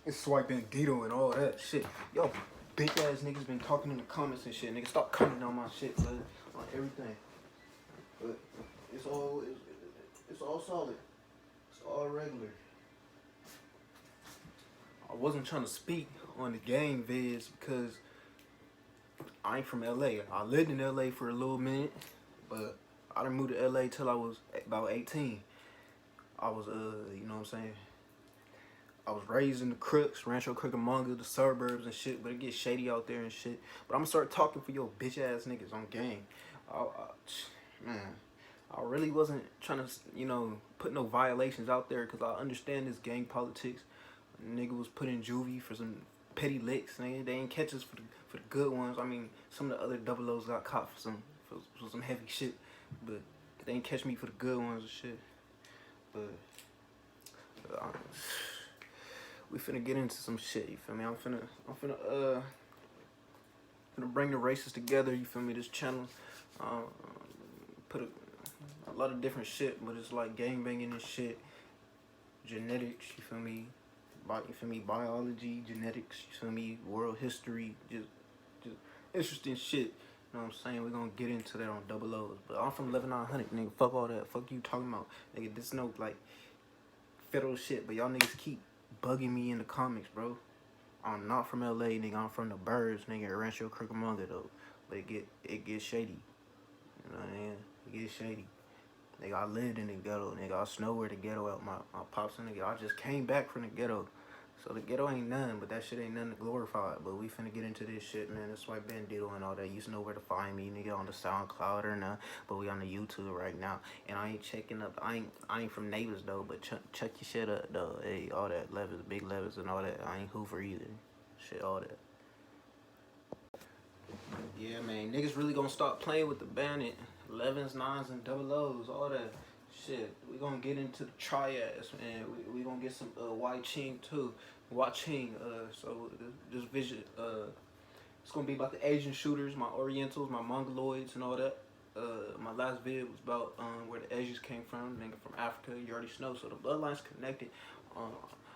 It's Swipe Bandito and all that shit. Yo, bitch ass niggas been talking in the comments and shit. Niggas stop commenting on my shit, but on everything. But it's all solid. It's all regular. I wasn't trying to speak on the gang vids because I ain't from LA. I lived in LA for a little minute, but I done moved to LA till I was about 18. I was you know what I'm saying? I was raised in the Crooks, Rancho Cucamonga, the suburbs and shit, but it gets shady out there and shit. But I'm gonna start talking for your bitch ass niggas on gang. Man, I really wasn't trying to, you know, put no violations out there because I understand this gang politics. Nigga was put in juvie for some petty licks. They ain't catch us for the good ones. I mean, some of the other double O's got caught for some heavy shit, but they ain't catch me for the good ones and shit. But we finna get into some shit, you feel me? I'm finna bring the races together, you feel me? This channel, put a lot of different shit, but it's like gangbanging and shit, genetics, you feel me? Biology, genetics, you feel me? World history, just interesting shit. You know what I'm saying? We're gonna get into that on double O's. But I'm from 11900, nigga. Fuck all that. Fuck you talking about. Nigga, this no like federal shit, but y'all niggas keep bugging me in the comments, bro. I'm not from LA, nigga. I'm from the Birds, nigga. Rancho Cucamonga, though. But it gets shady. You know what I mean? It gets shady. Nigga, I lived in the ghetto, nigga. I know where the ghetto at. My pops and nigga. I just came back from the ghetto. So the ghetto ain't none, but that shit ain't nothing to glorify. But we finna get into this shit, man. That's why Bandito and all that. You know where to find me, nigga, on the SoundCloud or not. But we on the YouTube right now. And I ain't checking up. I ain't from neighbors though, but check your shit up though. Hey, all that levers, big levers and all that. I ain't Hoover either. Shit, all that. Yeah, man. Niggas really gonna stop playing with the bandit. 11s, 9s, and double O's, all that shit. We gonna get into the Triads, man. We gonna get some Wah Ching too. Wah Ching. So this vision, it's gonna be about the Asian shooters, my Orientals, my Mongoloids, and all that. My last video was about where the Asians came from, nigga from Africa. You already know. So the bloodline's connected. I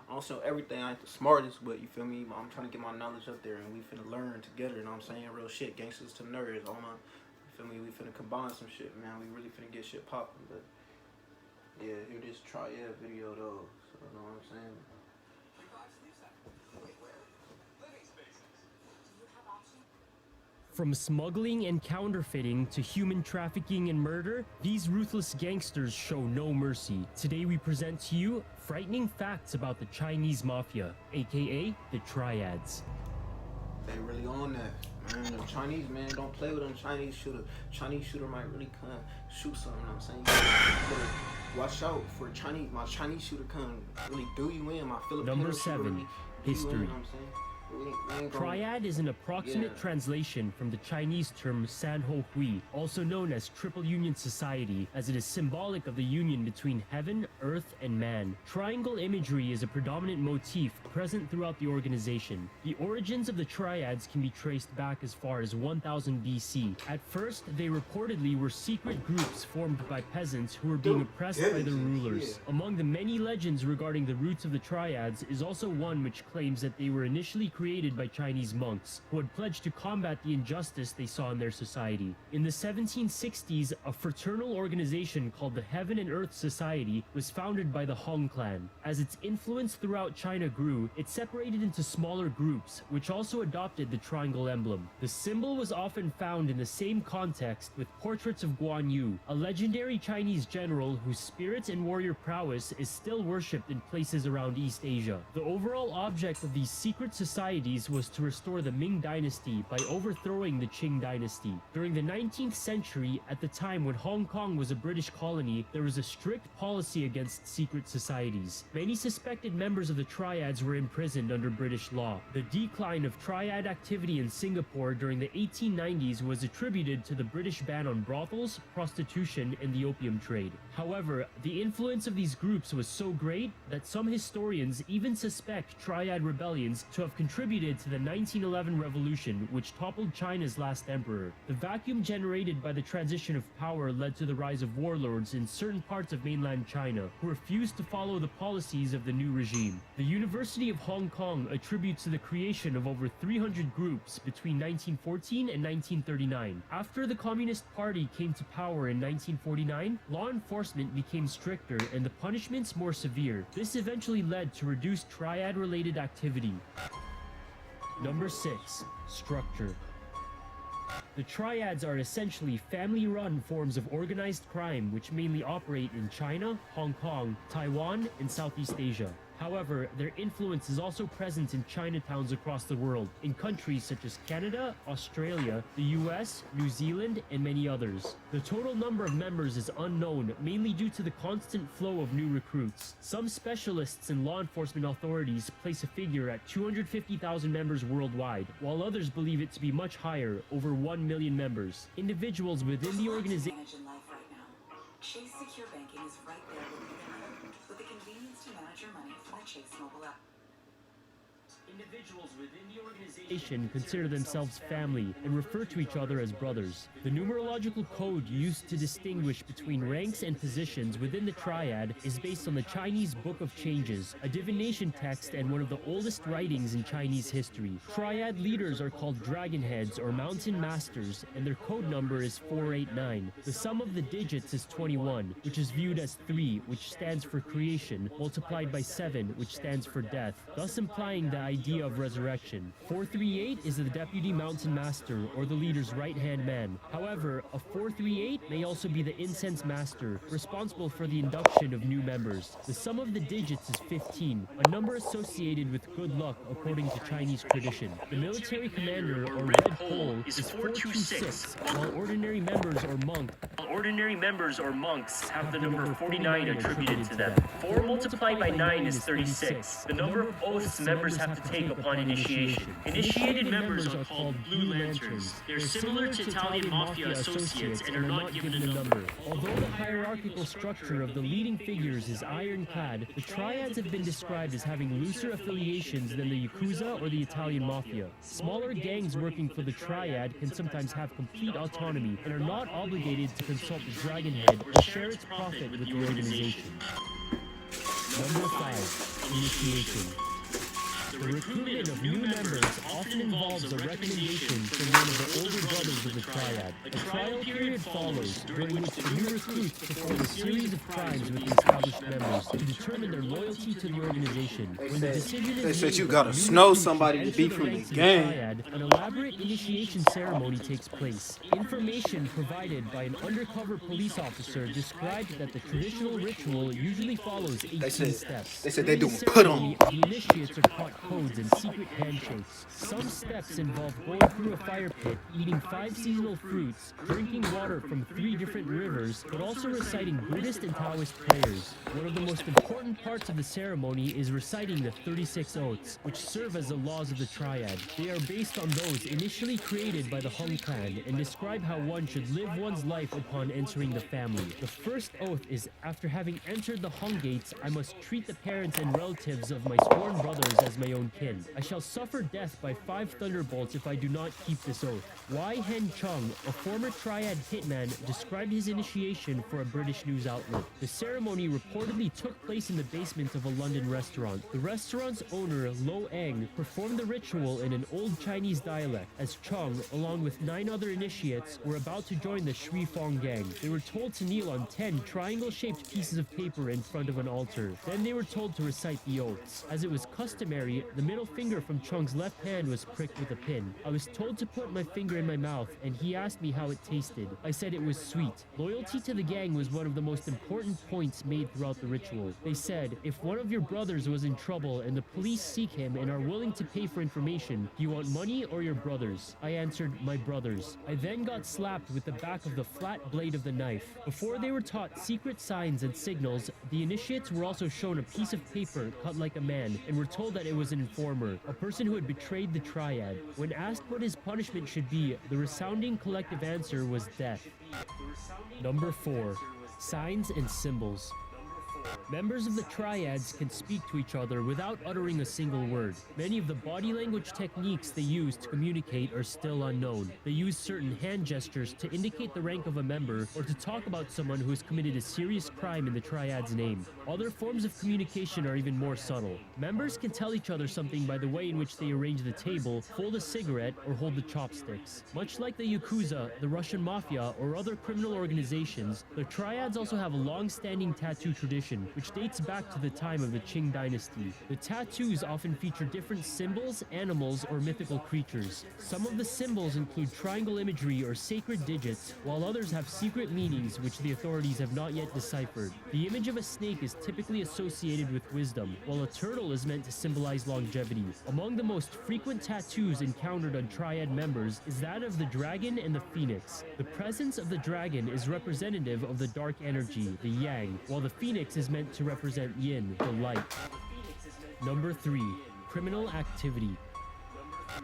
don't know everything. I ain't the smartest, but you feel me? I'm trying to get my knowledge up there, and we finna learn together. You know what I'm saying? Real shit, gangsters to nerds. All my, you feel me? We finna combine some shit, man. We really finna get shit popping. But yeah, here this Triad video though. So you know what I'm saying? From smuggling and counterfeiting to human trafficking and murder, these ruthless gangsters show no mercy. Today we present to you frightening facts about the Chinese mafia, aka the Triads. They really on that, man. The Chinese, man, don't play with them Chinese shooter. Chinese shooter might really come shoot something, you know what I'm saying? You better watch out for Chinese. My Chinese shooter come really do you in. My Filipino Number shooter 7, really history. You know what I'm saying? Triad is an approximate translation from the Chinese term San Ho Hui, also known as Triple Union Society, as it is symbolic of the union between heaven, earth, and man. Triangle imagery is a predominant motif present throughout the organization. The origins of the Triads can be traced back as far as 1000 BC. At first, they reportedly were secret groups formed by peasants who were being oppressed by their rulers. Among the many legends regarding the roots of the Triads is also one which claims that they were initially created by Chinese monks who had pledged to combat the injustice they saw in their society. In the 1760s, a fraternal organization called the Heaven and Earth Society was founded by the Hong clan. As its influence throughout China grew, it separated into smaller groups, which also adopted the triangle emblem. The symbol was often found in the same context with portraits of Guan Yu, a legendary Chinese general whose spirit and warrior prowess is still worshipped in places around East Asia. The overall object of these secret societies was to restore the Ming dynasty by overthrowing the Qing dynasty. During the 19th century, at the time when Hong Kong was a British colony, there was a strict policy against secret societies. Many suspected members of the Triads were imprisoned under British law. The decline of Triad activity in Singapore during the 1890s was attributed to the British ban on brothels, prostitution, and the opium trade. However, the influence of these groups was so great that some historians even suspect Triad rebellions to have contributed contributed to the 1911 revolution, which toppled China's last emperor. The vacuum generated by the transition of power led to the rise of warlords in certain parts of mainland China, who refused to follow the policies of the new regime. The University of Hong Kong attributes to the creation of over 300 groups between 1914 and 1939. After the Communist Party came to power in 1949, law enforcement became stricter and the punishments more severe. This eventually led to reduced triad-related activity. Number 6. Structure. The triads are essentially family-run forms of organized crime which mainly operate in China, Hong Kong, Taiwan, and Southeast Asia. However, their influence is also present in Chinatowns across the world, in countries such as Canada, Australia, the US, New Zealand, and many others. The total number of members is unknown, mainly due to the constant flow of new recruits. Some specialists and law enforcement authorities place a figure at 250,000 members worldwide, while others believe it to be much higher, over 1 million members. Individuals within the organization Chase Secure Banking is right there with the convenience to manage your money from the Chase mobile app. Individuals within the organization consider themselves family and refer to each other as brothers. The numerological code used to distinguish between ranks and positions within the triad is based on the Chinese Book of Changes, a divination text and one of the oldest writings in Chinese history. Triad leaders are called dragonheads or mountain masters, and their code number is 489. The sum of the digits is 21, which is viewed as 3, which stands for creation, multiplied by 7, which stands for death, thus implying the idea of resurrection. 438 is the deputy mountain master or the leader's right-hand man. However, a 438 may also be the incense master, responsible for the induction of new members. The sum of the digits is 15, a number associated with good luck according to Chinese tradition. The military commander or red pole is 426, while ordinary members or monks have the number 49 attributed to them. 4 multiplied by 9 is 36, the number of oaths members have to take upon initiation. Initiated members are called Blue Lanterns. They're similar to Italian mafia associates and are not given a number. Although the hierarchical structure of the leading figures is ironclad, the triads have been described as having looser affiliations than the Yakuza or the Italian mafia. Smaller gangs working for the triad can sometimes have complete autonomy and are not obligated to consult the Dragonhead or share its profit with the organization. Number 5. Initiation. The recruitment of new members often involves a recommendation from one of the older brothers of the triad. A trial period follows, during which the new recruits perform a series of crimes with the established members to determine their loyalty to the organization. When the decision is They said made you that gotta the new snow recruit somebody should to be enter from the ranks of gang. triad, an elaborate initiation ceremony takes place. Information provided by an undercover police officer described that the traditional ritual usually follows 18 steps. They said they During do the put on. ceremony, the initiates are taught codes and secret handshakes. Some steps involve going through a fire pit, eating 5 seasonal fruits, drinking water from 3 different rivers, but also reciting Buddhist and Taoist prayers. One of the most important parts of the ceremony is reciting the 36 oaths, which serve as the laws of the triad. They are based on those initially created by the Hung clan and describe how one should live one's life upon entering the family. The first oath is, after having entered the Hung gates, I must treat the parents and relatives of my sworn brothers as my own kin. I shall suffer death by 5 thunderbolts if I do not keep this oath. Wai Hen Chung, a former triad hitman, described his initiation for a British news outlet. The ceremony reportedly took place in the basement of a London restaurant. The restaurant's owner, Lo Eng, performed the ritual in an old Chinese dialect, as Chung, along with 9 other initiates, were about to join the Shui Fong gang. They were told to kneel on 10 triangle-shaped pieces of paper in front of an altar. Then they were told to recite the oaths. As it was customary, the middle finger from Chung's left hand was pricked with a pin. I was told to put my finger in my mouth, and he asked me how it tasted. I said it was sweet. Loyalty to the gang was one of the most important points made throughout the ritual. They said, if one of your brothers was in trouble and the police seek him and are willing to pay for information, do you want money or your brothers? I answered, my brothers. I then got slapped with the back of the flat blade of the knife. Before they were taught secret signs and signals, the initiates were also shown a piece of paper cut like a man and were told that it was an informer, a person who had betrayed the triad. When asked what his punishment should be, the resounding collective answer was death. Number 4. Signs and symbols. Members of the Triads can speak to each other without uttering a single word. Many of the body language techniques they use to communicate are still unknown. They use certain hand gestures to indicate the rank of a member or to talk about someone who has committed a serious crime in the Triad's name. Other forms of communication are even more subtle. Members can tell each other something by the way in which they arrange the table, fold a cigarette, or hold the chopsticks. Much like the Yakuza, the Russian mafia, or other criminal organizations, the Triads also have a long-standing tattoo tradition, which dates back to the time of the Qing dynasty. The tattoos often feature different symbols, animals, or mythical creatures. Some of the symbols include triangle imagery or sacred digits, while others have secret meanings which the authorities have not yet deciphered. The image of a snake is typically associated with wisdom, while a turtle is meant to symbolize longevity. Among the most frequent tattoos encountered on Triad members is that of the dragon and the phoenix. The presence of the dragon is representative of the dark energy, the yang, while the phoenix is meant to represent yin, the light. Number 3. Criminal activity.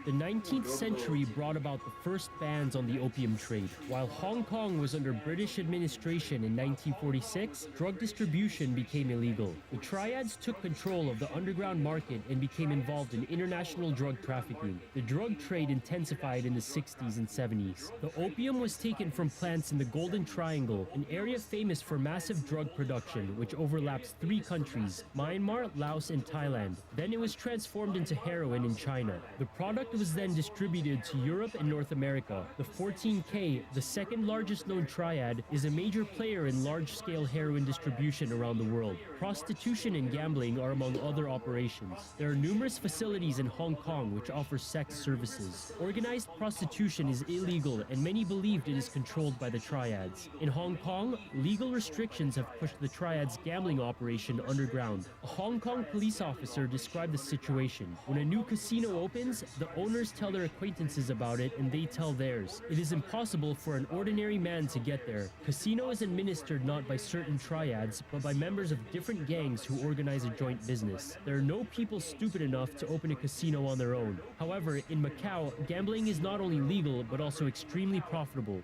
The 19th century brought about the first bans on the opium trade. While Hong Kong was under British administration in 1946, drug distribution became illegal. The Triads took control of the underground market and became involved in international drug trafficking. The drug trade intensified in the 60s and 70s. The opium was taken from plants in the Golden Triangle, an area famous for massive drug production, which overlaps 3 countries, Myanmar, Laos, and Thailand. Then it was transformed into heroin in China. The product was then distributed to Europe and North America. The 14K, the second largest known triad, is a major player in large-scale heroin distribution around the world. Prostitution and gambling are among other operations. There are numerous facilities in Hong Kong which offer sex services. Organized prostitution is illegal, and many believed it is controlled by the Triads. In Hong Kong, legal restrictions have pushed the Triads' gambling operation underground. A Hong Kong police officer described the situation. When a new casino opens, the owners tell their acquaintances about it and they tell theirs. It is impossible for an ordinary man to get there. Casino is administered not by certain triads, but by members of different gangs who organize a joint business. There are no people stupid enough to open a casino on their own. However, in Macau, gambling is not only legal, but also extremely profitable.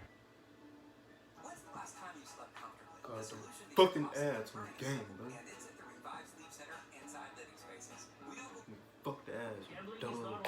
When's the last time you slept comfortably? God, The them solution to fucking your ads on the game, bro. and it's at the Revive Sleep Center inside Living Spaces. We don't Fuck the ass. Double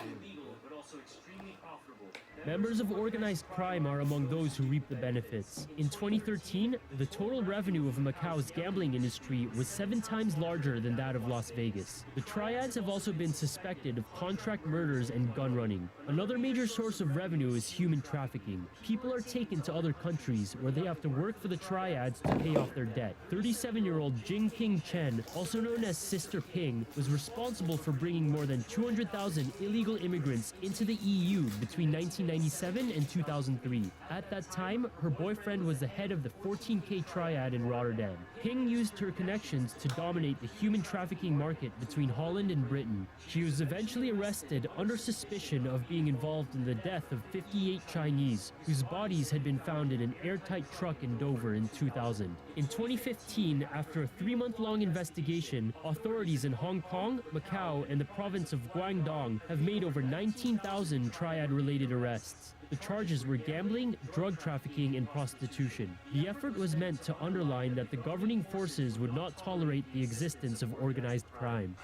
but also extremely profitable. Members of organized crime are among those who reap the benefits. In 2013, the total revenue of Macau's gambling industry was 7 times larger than that of Las Vegas. The Triads have also been suspected of contract murders and gun running. Another major source of revenue is human trafficking. People are taken to other countries where they have to work for the Triads to pay off their debt. 37-year-old Jing Ping Chen, also known as Sister Ping, was responsible for bringing more than 200,000 illegal immigrants into the EU between 1997 and 2003. At that time, her boyfriend was the head of the 14K Triad in Rotterdam. Ping used her connections to dominate the human trafficking market between Holland and Britain. She was eventually arrested under suspicion of being involved in the death of 58 Chinese, whose bodies had been found in an airtight truck in Dover in 2000. In 2015, after a 3-month-long investigation, authorities in Hong Kong, Macau, and the province of Guangdong have made over 19,000 Triad-related arrests. The charges were gambling, drug trafficking, and prostitution. The effort was meant to underline that the governing forces would not tolerate the existence of organized crime.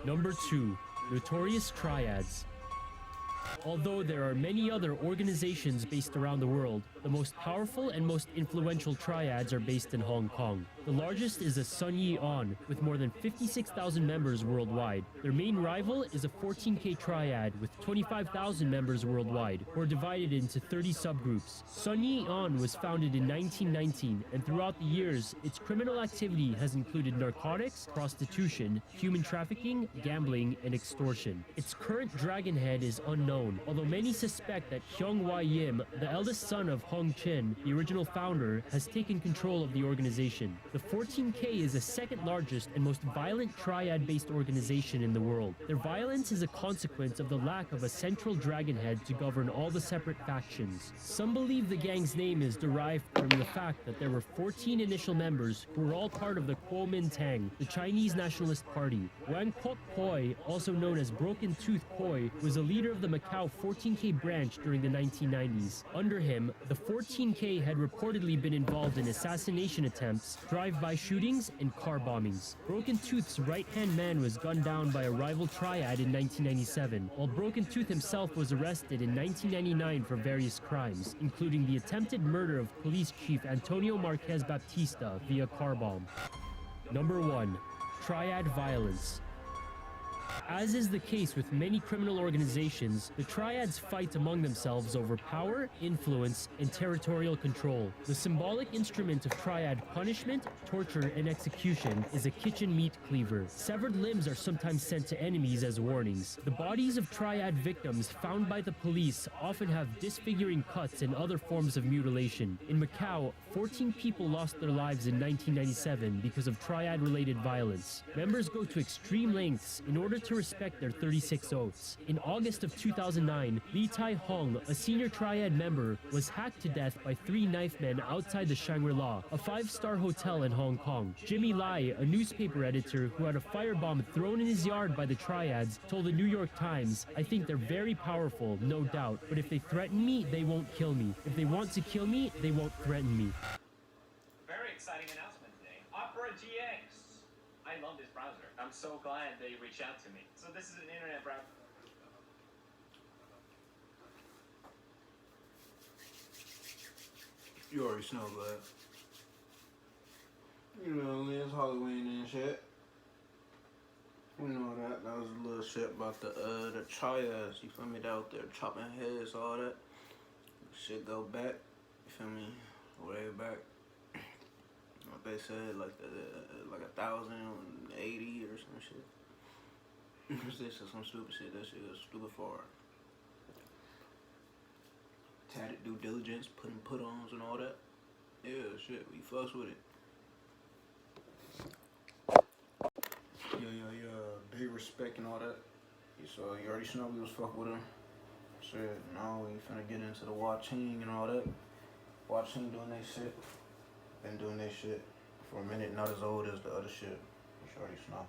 Number 2. Notorious Triads. Although there are many other organizations based around the world, the most powerful and most influential triads are based in Hong Kong. The largest is the Sun Yi On, with more than 56,000 members worldwide. Their main rival is a 14K Triad with 25,000 members worldwide, who are divided into 30 subgroups. Sun Yi On was founded in 1919, and throughout the years, its criminal activity has included narcotics, prostitution, human trafficking, gambling, and extortion. Its current dragon head is unknown, although many suspect that Hyung Wah Yim, the eldest son of Hong Chin, the original founder, has taken control of the organization. The 14K is the second largest and most violent triad-based organization in the world. Their violence is a consequence of the lack of a central dragon head to govern all the separate factions. Some believe the gang's name is derived from the fact that there were 14 initial members who were all part of the Kuomintang, the Chinese Nationalist Party. Wang Kok Poi, also known as Broken Tooth Poi, was a leader of the Macau 14K branch during the 1990s. Under him, the 14K had reportedly been involved in assassination attempts, driving drive-by shootings, and car bombings. Broken Tooth's right-hand man was gunned down by a rival Triad in 1997, while Broken Tooth himself was arrested in 1999 for various crimes, including the attempted murder of Police Chief Antonio Marquez Baptista via car bomb. Number 1. Triad violence. As is the case with many criminal organizations, the Triads fight among themselves over power, influence, and territorial control. The symbolic instrument of Triad punishment, torture, and execution is a kitchen meat cleaver. Severed limbs are sometimes sent to enemies as warnings. The bodies of Triad victims found by the police often have disfiguring cuts and other forms of mutilation. In Macau, 14 people lost their lives in 1997 because of Triad-related violence. Members go to extreme lengths in order to respect their 36 oaths. In August of 2009, Li Tai Hong, a senior Triad member, was hacked to death by 3 knife men outside the Shangri-La, a 5-star hotel in Hong Kong. Jimmy Lai, a newspaper editor who had a firebomb thrown in his yard by the Triads, told the New York Times, "I think they're very powerful, no doubt, but if they threaten me, they won't kill me. If they want to kill me, they won't threaten me." Very exciting announcement today. Opera GX. I love this browser. I'm so glad they reached out to me. So this is an internet browser. You already know, bud. You know, it's Halloween and shit. We know that. That was a little shit about the Triads, you feel me? They out there chopping heads, all that. Shit go back, you feel me? Way back. What they said, like 1,080 or some shit. This is some stupid shit. That shit was stupid far. Tatted due diligence, putting put-ons and all that. Yeah, shit, we fucks with it. Yeah, big respect and all that. So you already know we was fuck with him. Shit, now we finna get into the Wah Ching and all that. Wah Ching doing that shit. Been doing that shit for a minute, not as old as the other shit. You already know.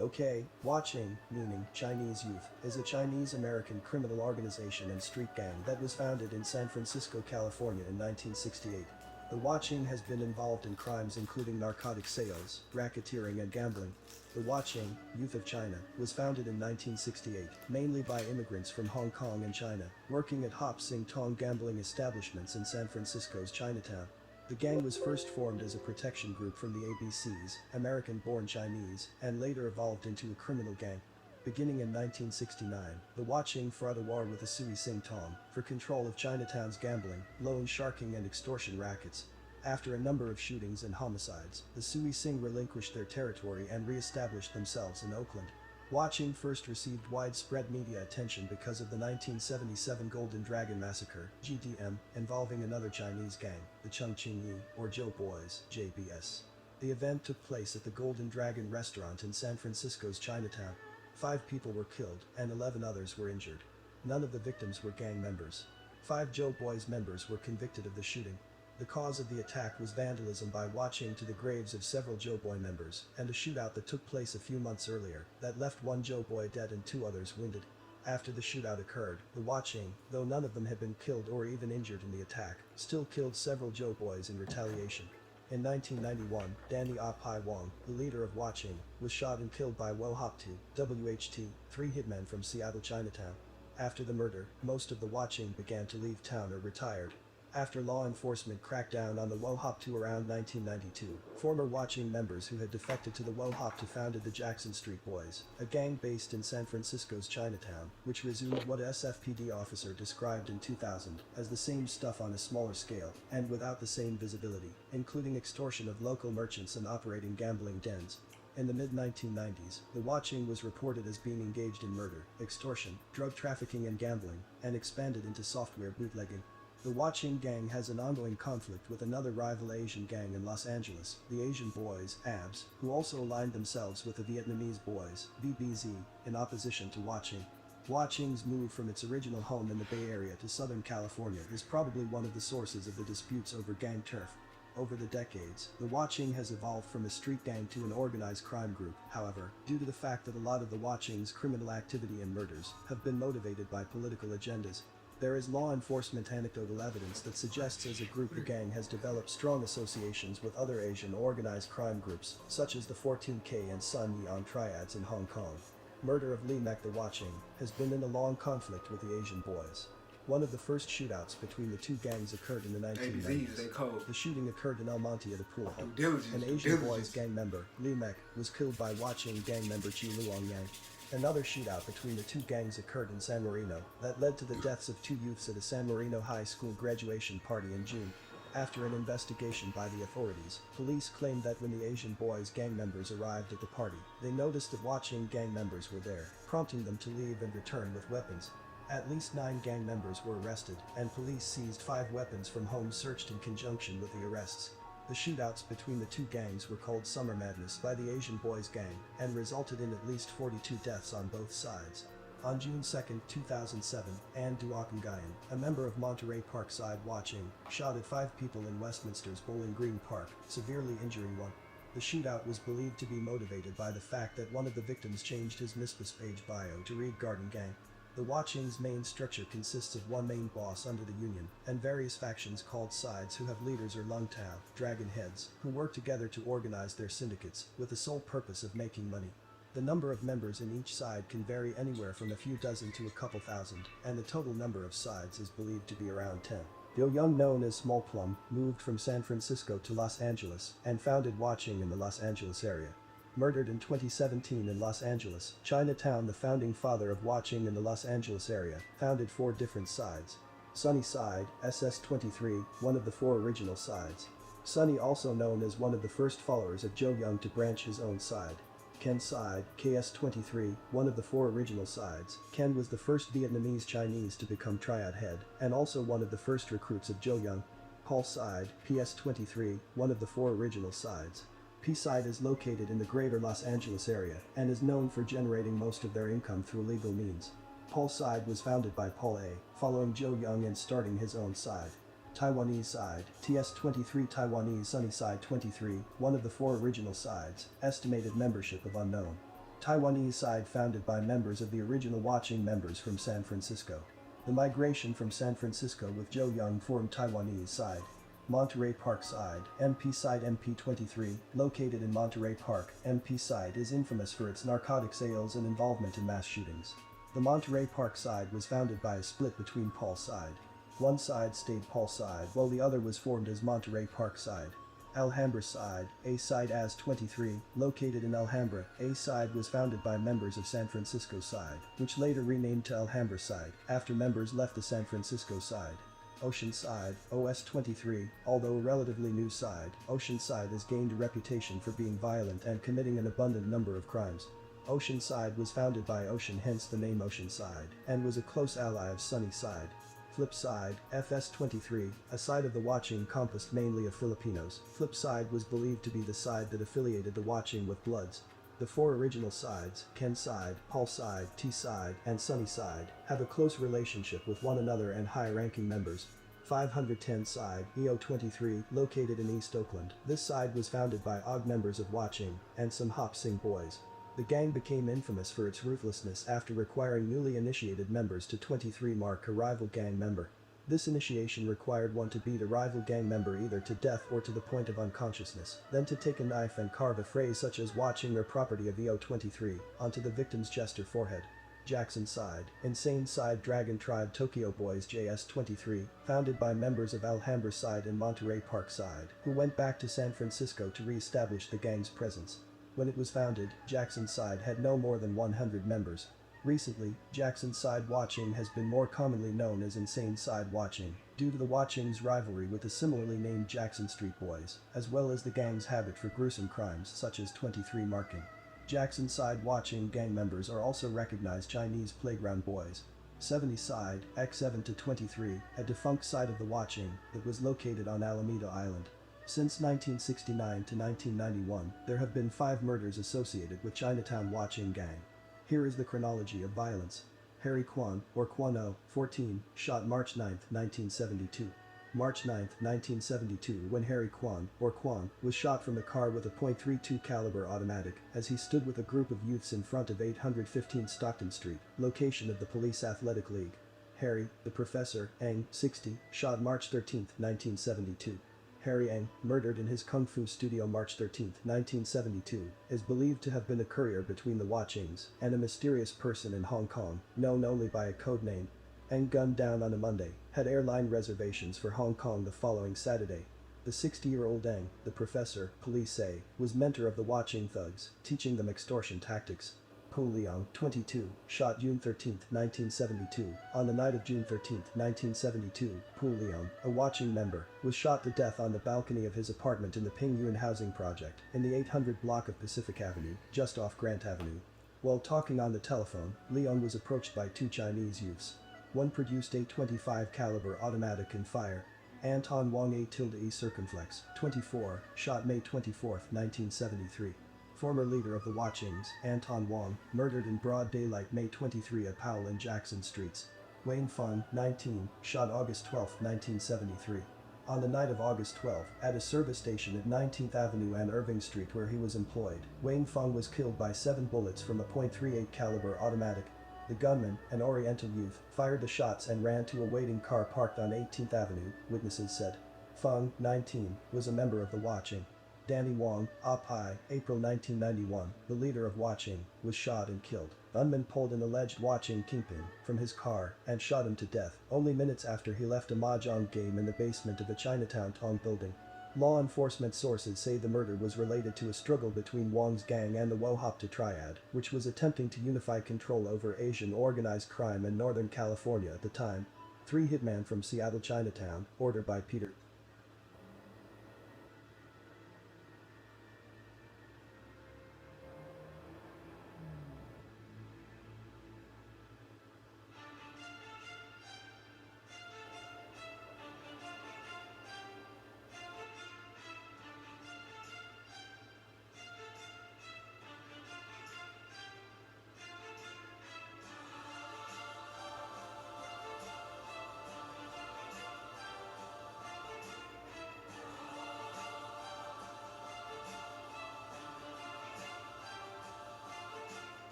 Okay, Wah Ching, meaning Chinese Youth, is a Chinese-American criminal organization and street gang that was founded in San Francisco, California in 1968. The Wah Ching has been involved in crimes including narcotic sales, racketeering and gambling. The Wah Ching, Youth of China, was founded in 1968, mainly by immigrants from Hong Kong and China, working at Hop Sing Tong gambling establishments in San Francisco's Chinatown. The gang was first formed as a protection group from the ABCs, American-born Chinese, and later evolved into a criminal gang. Beginning in 1969, the Wah Ching fought a war with the Sui Sing Tong for control of Chinatown's gambling, loan sharking and extortion rackets. After a number of shootings and homicides, the Sui Sing relinquished their territory and re-established themselves in Oakland. Wah Ching first received widespread media attention because of the 1977 Golden Dragon Massacre, GDM, involving another Chinese gang, the Chongqing Yi, or Joe Boys, JBS. The event took place at the Golden Dragon restaurant in San Francisco's Chinatown. 5 people were killed, and 11 others were injured. None of the victims were gang members. 5 Joe Boys members were convicted of the shooting. The cause of the attack was vandalism by Wah Ching to the graves of several Joe Boy members, and a shootout that took place a few months earlier, that left 1 Joe Boy dead and 2 others wounded. After the shootout occurred, the Wah Ching, though none of them had been killed or even injured in the attack, still killed several Joe Boys in retaliation. In 1991, Danny Ah Pai Wong, the leader of Wah Ching, was shot and killed by Wo Hop Tu, WHT, 3 hitmen from Seattle Chinatown. After the murder, most of the Wah Ching began to leave town or retired. After law enforcement cracked down on the Wo Hop Tu around 1992, former Wah Ching members who had defected to the Wo Hop Tu founded the Jackson Street Boys, a gang based in San Francisco's Chinatown, which resumed what a SFPD officer described in 2000 as the same stuff on a smaller scale, and without the same visibility, including extortion of local merchants and operating gambling dens. In the mid-1990s, the Wah Ching was reported as being engaged in murder, extortion, drug trafficking and gambling, and expanded into software bootlegging. The Wah Ching gang has an ongoing conflict with another rival Asian gang in Los Angeles, the Asian Boys, ABS, who also aligned themselves with the Vietnamese Boys, VBZ, in opposition to Wah Ching. Wah Ching's move from its original home in the Bay Area to Southern California is probably one of the sources of the disputes over gang turf. Over the decades, the Wah Ching has evolved from a street gang to an organized crime group, however, due to the fact that a lot of the Wah Ching's criminal activity and murders have been motivated by political agendas. There is law enforcement anecdotal evidence that suggests as a group the gang has developed strong associations with other Asian organized crime groups, such as the 14K and Sun Yi Triads in Hong Kong. Murder of Lee Mek the Wah Ching has been in a long conflict with the Asian boys. One of the first shootouts between the two gangs occurred in the 1990s. The shooting occurred in El Monte at a pool hall. An Asian boys gang member, Lee Mek, was killed by Wah Ching gang member Chi Luong Yang. Another shootout between the two gangs occurred in San Marino that led to the deaths of two youths at a San Marino high school graduation party in June. After an investigation by the authorities, police claimed that when the Asian boys gang members arrived at the party, they noticed that Wah Ching gang members were there, prompting them to leave and return with weapons. At least 9 gang members were arrested, and police seized 5 weapons from homes searched in conjunction with the arrests. The shootouts between the two gangs were called Summer Madness by the Asian Boys gang, and resulted in at least 42 deaths on both sides. On June 2, 2007, Ann Duakangayan, a member of Monterey Parkside Wah Ching, shot at 5 people in Westminster's Bowling Green Park, severely injuring one. The shootout was believed to be motivated by the fact that one of the victims changed his MySpace page bio to read Garden Gang. The Wah Ching's main structure consists of one main boss under the union, and various factions called sides who have leaders or lung tao, dragon heads, who work together to organize their syndicates, with the sole purpose of making money. The number of members in each side can vary anywhere from a few dozen to a couple thousand, and the total number of sides is believed to be around 10. Bill Young, known as Small Plum, moved from San Francisco to Los Angeles, and founded Wah Ching in the Los Angeles area. Murdered in 2017 in Los Angeles, Chinatown, the founding father of Wah Ching in the Los Angeles area, founded 4 different sides. Sunny Side, SS-23, one of the 4 original sides. Sunny, also known as one of the first followers of Joe Young to branch his own side. Ken Side, KS-23, one of the 4 original sides. Ken was the first Vietnamese Chinese to become Triad head, and also one of the first recruits of Joe Young. Paul Side, PS-23, one of the 4 original sides. P-Side is located in the greater Los Angeles area, and is known for generating most of their income through legal means. Paul Side was founded by Paul A., following Joe Young and starting his own side. Taiwanese Side, TS-23 Taiwanese Sunnyside 23, one of the 4 original sides, estimated membership of unknown. Taiwanese Side founded by members of the original Wah Ching members from San Francisco. The migration from San Francisco with Joe Young formed Taiwanese Side. Monterey Park Side, MP Side MP23, located in Monterey Park, MP Side is infamous for its narcotic sales and involvement in mass shootings. The Monterey Park Side was founded by a split between Paul Side. One side stayed Paul Side while the other was formed as Monterey Park Side. Alhambra Side, A Side as 23, located in Alhambra, A Side was founded by members of San Francisco Side, which later renamed to Alhambra Side, after members left the San Francisco Side. Ocean Side, OS-23, although a relatively new side, Ocean Side has gained a reputation for being violent and committing an abundant number of crimes. Ocean Side was founded by Ocean, hence the name Ocean Side, and was a close ally of Sunny Side. Flip Side, FS-23, a side of the Wah Ching composed mainly of Filipinos. Flip Side was believed to be the side that affiliated the Wah Ching with Bloods. The 4 original sides, Ken Side, Paul Side, T Side, and Sunny Side, have a close relationship with one another and high-ranking members. 510 Side, EO23, located in East Oakland. This side was founded by OG members of Wah Ching, and some Hop Sing boys. The gang became infamous for its ruthlessness after requiring newly initiated members to 23 mark a rival gang member. This initiation required one to beat a rival gang member either to death or to the point of unconsciousness, then to take a knife and carve a phrase such as Wah Ching or property of EO23 onto the victim's chest or forehead. Jackson Side, Insane Side, Dragon Tribe Tokyo Boys JS-23, founded by members of Alhambra Side and Monterey Park Side, who went back to San Francisco to re-establish the gang's presence. When it was founded, Jackson Side had no more than 100 members. Recently, Jackson Side Wah Ching has been more commonly known as Insane Side Wah Ching, due to the Wah Ching's rivalry with the similarly named Jackson Street Boys, as well as the gang's habit for gruesome crimes such as 23 marking. Jackson Side Wah Ching gang members are also recognized Chinese playground boys. 70 Side, X7 to 23, a defunct side of the Wah Ching that was located on Alameda Island. Since 1969 to 1991, there have been 5 murders associated with Chinatown Wah Ching gang. Here is the chronology of violence. Harry Kwan, or Kwano, 14, shot March 9, 1972. March 9, 1972, when Harry Kwan, or Kwan, was shot from a car with a .32 caliber automatic as he stood with a group of youths in front of 815 Stockton Street, location of the Police Athletic League. Harry, the professor, Ang, 60, shot March 13, 1972. Harry Ang, murdered in his Kung Fu studio March 13, 1972, is believed to have been a courier between the Wah Chings and a mysterious person in Hong Kong, known only by a code name. Ang gunned down on a Monday, had airline reservations for Hong Kong the following Saturday. The 60-year-old Ang, the professor, police say, was mentor of the Wah Ching thugs, teaching them extortion tactics. Hu Liang, 22, shot June 13, 1972. On the night of June 13, 1972, Hu Liang, a Wah Ching member, was shot to death on the balcony of his apartment in the Ping Yuen housing project, in the 800 block of Pacific Avenue, just off Grant Avenue. While talking on the telephone, Liang was approached by two Chinese youths. One produced a .25 caliber automatic and fired. Anton Wong A-E Circumflex, 24, shot May 24, 1973. Former leader of the Wah Chings, Anton Wong, murdered in broad daylight May 23 at Powell and Jackson Streets. Wayne Feng, 19, shot August 12, 1973. On the night of August 12, at a service station at 19th Avenue and Irving Street where he was employed, Wayne Feng was killed by 7 bullets from a .38 caliber automatic. The gunman, an Oriental youth, fired the shots and ran to a waiting car parked on 18th Avenue, witnesses said. Feng, 19, was a member of the Wah Ching. Danny Wong, Pai, April 1991, the leader of Wah Ching, was shot and killed. Gunman pulled an alleged Wah Ching kingpin from his car and shot him to death, only minutes after he left a mahjong game in the basement of a Chinatown Tong building. Law enforcement sources say the murder was related to a struggle between Wong's gang and the Wohopta Triad, which was attempting to unify control over Asian organized crime in Northern California at the time. 3 Hitman from Seattle Chinatown, ordered by Peter.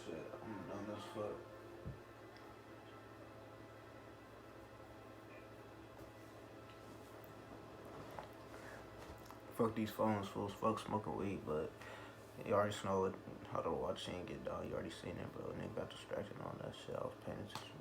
Shit, I'm dumb as fuck. Fuck these phones, fools. Fuck smoking weed, but you already know how the Wah Ching get down. You already seen it, bro. And they got distracted and all that shit. I was paying attention.